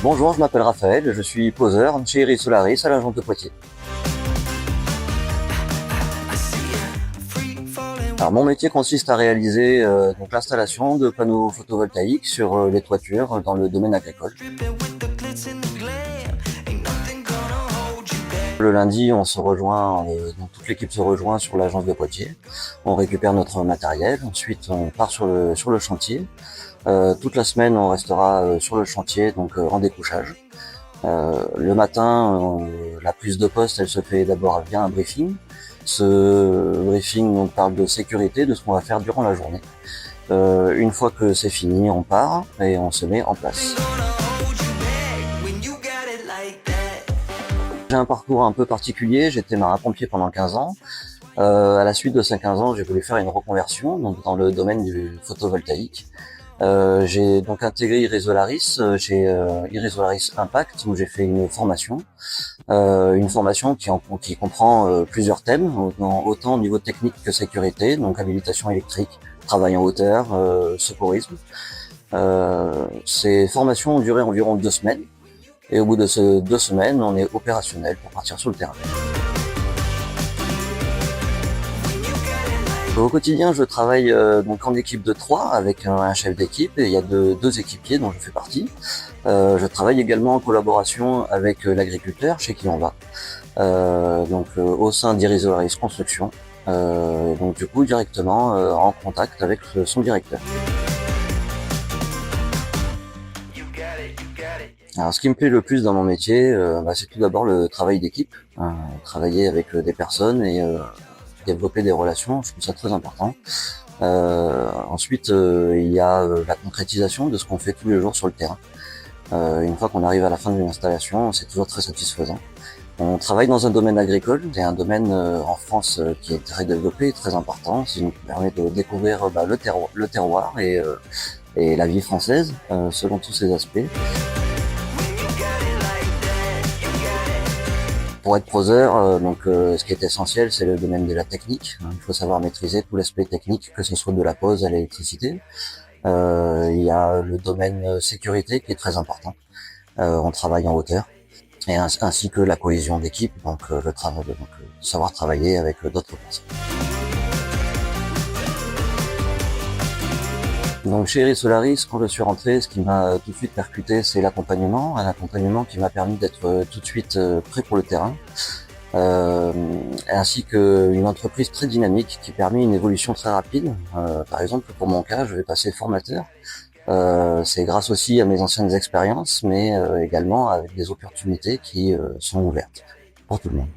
Bonjour, je m'appelle Raphaël, je suis poseur chez Iris Solaris à l'agence de Poitiers. Alors, mon métier consiste à réaliser donc l'installation de panneaux photovoltaïques sur les toitures dans le domaine agricole. Le lundi, on se rejoint, donc toute l'équipe se rejoint sur l'agence de Poitiers. On récupère notre matériel, ensuite on part sur le chantier. Toute la semaine, on restera sur le chantier, donc en découchage. Le matin, la prise de poste, elle se fait d'abord via un briefing. Ce briefing donc, parle de sécurité, de ce qu'on va faire durant la journée. Une fois que c'est fini, on part et on se met en place. J'ai un parcours un peu particulier, j'étais marin-pompier pendant 15 ans. À la suite de ces 15 ans, j'ai voulu faire une reconversion donc dans le domaine du photovoltaïque. J'ai donc intégré Iris Solaris chez Iris Solaris Impact où j'ai fait une formation qui comprend plusieurs thèmes, autant au niveau technique que sécurité, donc habilitation électrique, travail en hauteur, secourisme. Ces formations ont duré environ 2 semaines et au bout de ces 2 semaines, on est opérationnel pour partir sur le terrain. Au quotidien, je travaille donc en équipe de 3 avec un chef d'équipe et il y a deux équipiers dont je fais partie. Je travaille également en collaboration avec l'agriculteur chez qui on va, au sein d'Iris Solaris Construction, donc du coup directement en contact avec son directeur. Alors, ce qui me plaît le plus dans mon métier, c'est tout d'abord le travail d'équipe, travailler avec des personnes et développer des relations, je trouve ça très important. Ensuite, il y a la concrétisation de ce qu'on fait tous les jours sur le terrain. Une fois qu'on arrive à la fin d'une installation, c'est toujours très satisfaisant. On travaille dans un domaine agricole, c'est un domaine en France qui est très développé, très important, ce qui nous permet de découvrir le terroir et la vie française selon tous ses aspects. Pour être proseur, ce qui est essentiel, c'est le domaine de la technique. Il faut savoir maîtriser tout l'aspect technique, que ce soit de la pose à l'électricité. Il y a le domaine sécurité qui est très important. On travaille en hauteur, et ainsi que la cohésion d'équipe, savoir travailler avec d'autres personnes. Donc chez Iris Solaris, quand je suis rentré, ce qui m'a tout de suite percuté, c'est l'accompagnement, un accompagnement qui m'a permis d'être tout de suite prêt pour le terrain, ainsi qu'une entreprise très dynamique qui permet une évolution très rapide. Par exemple, pour mon cas, je vais passer formateur. C'est grâce aussi à mes anciennes expériences, mais également avec des opportunités qui sont ouvertes pour tout le monde.